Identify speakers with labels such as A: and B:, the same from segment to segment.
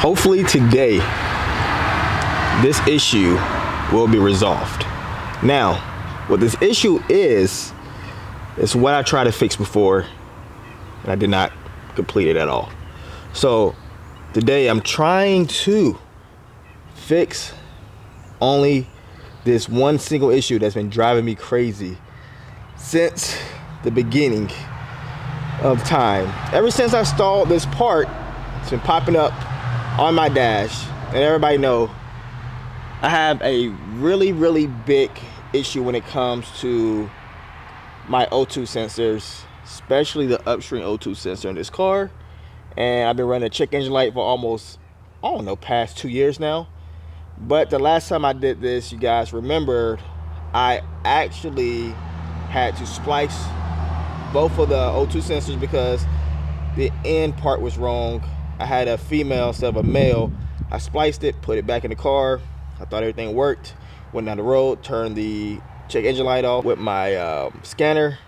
A: Hopefully today, this issue will be resolved. Now, what this issue is what I tried to fix before, and I did not complete it at all. So today I'm trying to fix only this one single issue that's been driving me crazy since the beginning of time. Ever since I installed this part, it's been popping up on my dash, and everybody know I have a really big issue when it comes to my O2 sensors, especially the upstream O2 sensor in this car. And I've been running a check engine light for almost, I don't know, past 2 years now. But the last time I did this, you guys remembered, I actually had to splice both of the O2 sensors because the end part was wrong. I had a female instead of a male. I spliced it, put it back in the car. I thought everything worked. Went down the road, turned the check engine light off with my scanner,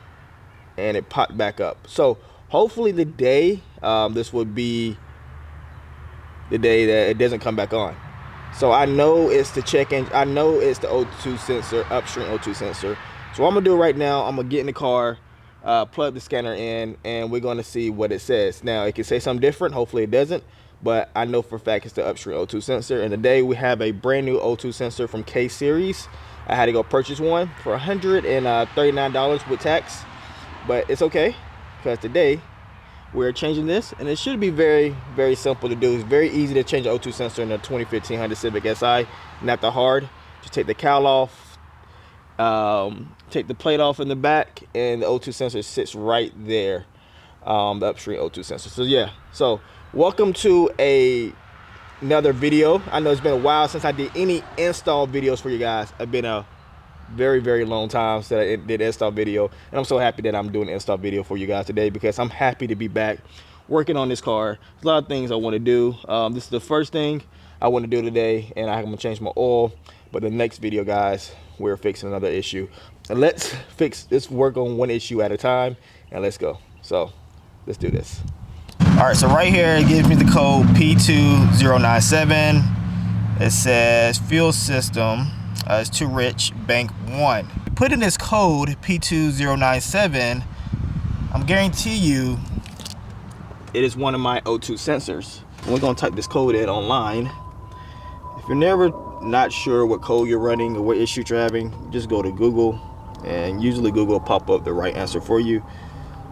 A: and it popped back up. So hopefully today, this would be the day that it doesn't come back on. So I know it's the check engine, I know it's the O2 sensor, upstream O2 sensor. So what I'm gonna do right now, I'm gonna get in the car, plug the scanner in, and we're gonna see what it says. Now it can say something different, hopefully it doesn't, but I know for a fact it's the upstream O2 sensor. And today we have a brand new O2 sensor from K Series. I had to go purchase one for $139 with tax, but it's okay because today we're changing this, and it should be very simple to do. It's very easy to change the O2 sensor in the 2015 Honda Civic Si, not that hard. Just take the cowl off, take the plate off in the back, and the O2 sensor sits right there, the upstream O2 sensor. So yeah, so welcome to another video. I know it's been a while since I did any install videos for you guys. It's been a very long time since I did an install video, and I'm so happy that I'm doing an install video for you guys today because I'm happy to be back working on this car. There's a lot of things I want to do. This is the first thing I want to do today, and I'm gonna change my oil. But the next video, guys, we're fixing another issue, and let's work on one issue at a time, and let's go. So let's do this. All right, so right here it gives me the code P2097. It says fuel system is too rich, bank 1. Put in this code P2097, I'm guarantee you it is one of my O2 sensors. We're gonna type this code in online. If you're never not sure what code you're running or what issue you're having, just go to Google, and usually Google will pop up the right answer for you.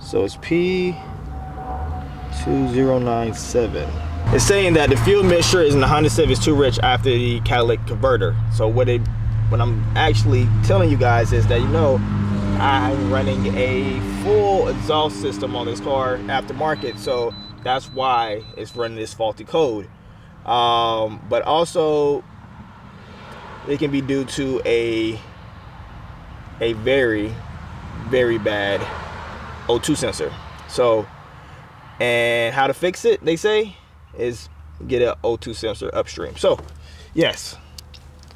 A: So it's P2097. It's saying that the fuel mixture in the Honda Civic is too rich after the catalytic converter. So what I'm actually telling you guys is that, you know, I'm running a full exhaust system on this car aftermarket, so that's why it's running this faulty code. But also it can be due to a very bad O2 sensor. So, and how to fix it, they say, is get an O2 sensor upstream. So yes,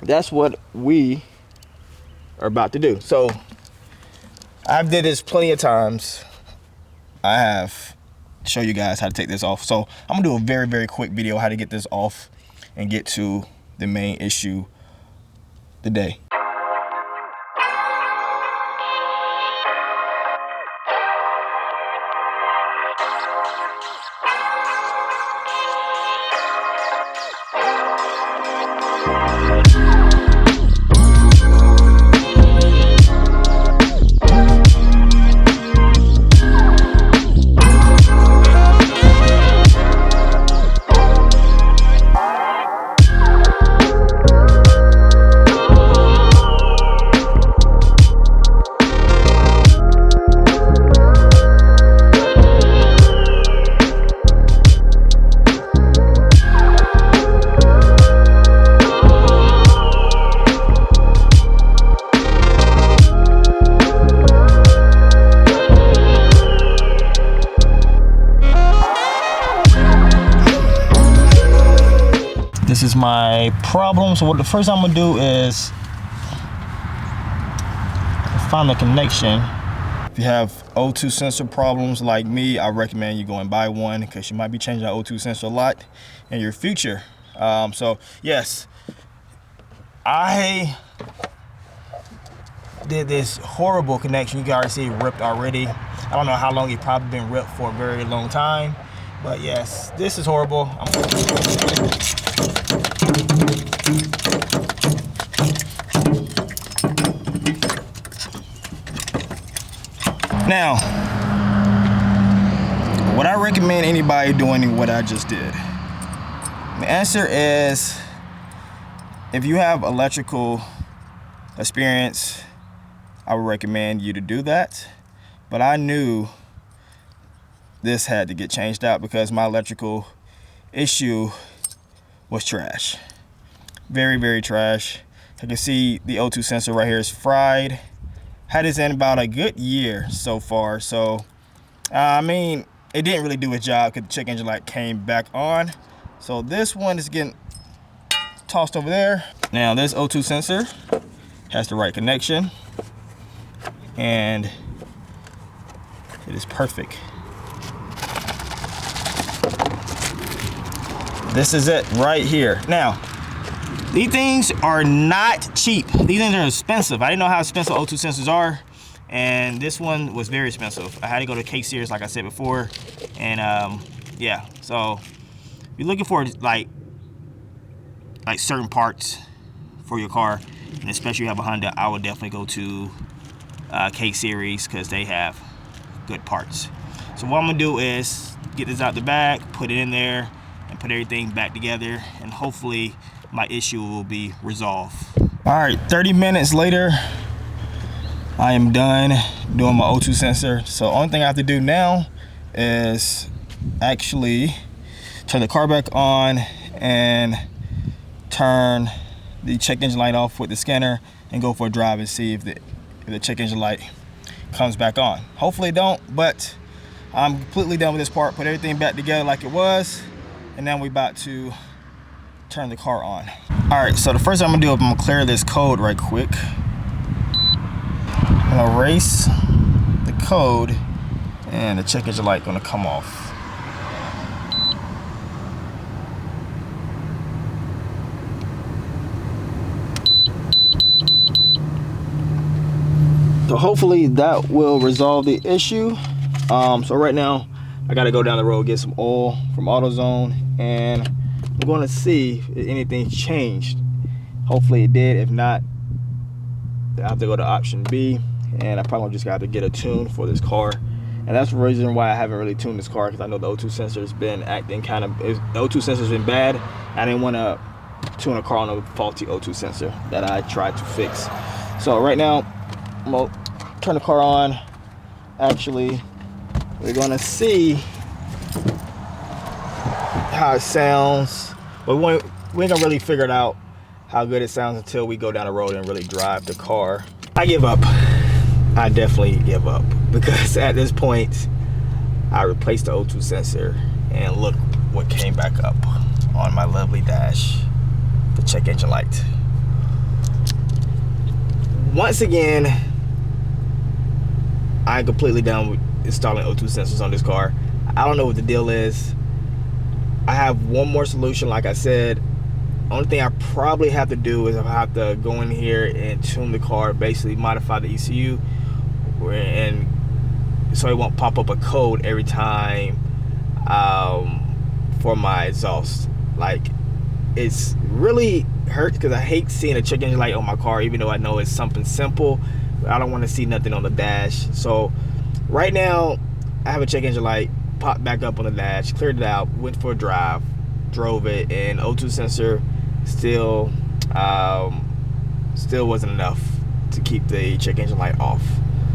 A: that's what we are about to do. So I've did this plenty of times. I have show you guys how to take this off. So I'm gonna do a very quick video how to get this off and get to the main issue today. This is my problem. So what the first I'm gonna do is find the connection If you have O2 sensor problems like me, I recommend you go and buy one because you might be changing that O2 sensor a lot in your future. So yes, I did this horrible connection. You can already see it ripped already. I don't know how long it probably been ripped for a very long time, but yes, this is horrible. Now, would I recommend anybody doing what I just did? The answer is, if you have electrical experience, I would recommend you to do that. But I knew this had to get changed out because my electrical issue was trash. Very, very trash. You can see the O2 sensor right here is fried. Had this in about a good year so far. So, I mean, it didn't really do its job because the check engine light came back on. So this one is getting tossed over there. Now this O2 sensor has the right connection and it is perfect. This is it right here. Now, these things are not cheap. These things are expensive. I didn't know how expensive O2 sensors are, and this one was very expensive. I had to go to Case Series, like I said before, and yeah. So if you're looking for like certain parts for your car, and especially if you have a Honda, I would definitely go to Case Series because they have good parts. So what I'm gonna do is get this out the bag, put it in there, and put everything back together, and hopefully my issue will be resolved. All right, 30 minutes later, I am done doing my O2 sensor. So only thing I have to do now is actually turn the car back on and turn the check engine light off with the scanner and go for a drive and see if the check engine light comes back on. Hopefully it don't, but I'm completely done with this part. Put everything back together like it was, and now we're about to turn the car on. All right, so the first thing I'm gonna do is I'm gonna clear this code right quick. I'm gonna erase the code and the check engine light gonna come off. So hopefully that will resolve the issue. So right now I gotta go down the road, get some oil from AutoZone, and I'm going to see if anything's changed. Hopefully it did. If not, I have to go to option B, and I probably just got to get a tune for this car. And that's the reason why I haven't really tuned this car, because I know the O2 sensor has been acting the O2 sensor's been bad. I didn't want to tune a car on a faulty O2 sensor that I tried to fix. So right now, I'm going to turn the car on. Actually, we're going to see how it sounds, but we ain't gonna really figure it out how good it sounds until we go down the road and really drive the car. I give up. I definitely give up, because at this point I replaced the O2 sensor and look what came back up on my lovely dash, the check engine light. Once again, I'm completely done with installing O2 sensors on this car. I don't know what the deal is. I have one more solution, like I said. Only thing I probably have to do is I have to go in here and tune the car, basically modify the ECU, and so it won't pop up a code every time for my exhaust. Like, it's really hurt because I hate seeing a check engine light on my car, even though I know it's something simple, but I don't want to see nothing on the dash. So right now I have a check engine light popped back up on the dash, cleared it out, went for a drive, drove it, and O2 sensor still wasn't enough to keep the check engine light off.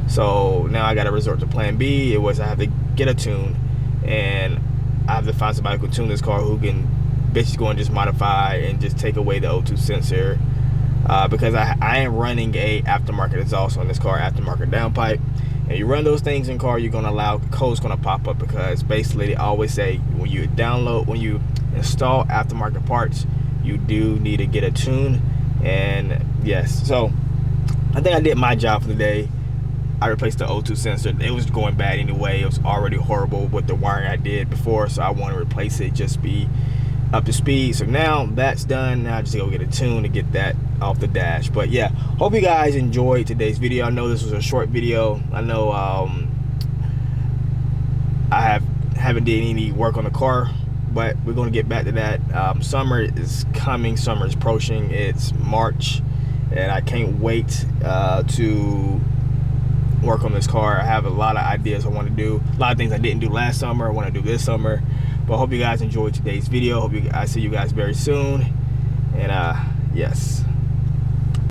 A: So now I got to resort to plan B. It was I have to get a tune, and I have to find somebody who can tune this car, who can basically go and just modify and just take away the O2 sensor, because I am running a aftermarket exhaust on this car, aftermarket downpipe. And you run those things in car, you're gonna allow codes gonna pop up, because basically they always say when you install aftermarket parts, you do need to get a tune. And yes, so I think I did my job for the day. I replaced the O2 sensor. It was going bad anyway. It was already horrible with the wiring I did before, so I want to replace it, just be up to speed. So now that's done. Now I just go get a tune to get that off the dash. But yeah, hope you guys enjoyed today's video. I know this was a short video. I know I haven't did any work on the car, but we're going to get back to that. Summer is coming. Summer is approaching. It's March, and I can't wait to work on this car. I have a lot of ideas I want to do, a lot of things I didn't do last summer I want to do this summer. But I hope you guys enjoyed today's video. I see you guys very soon, and yes.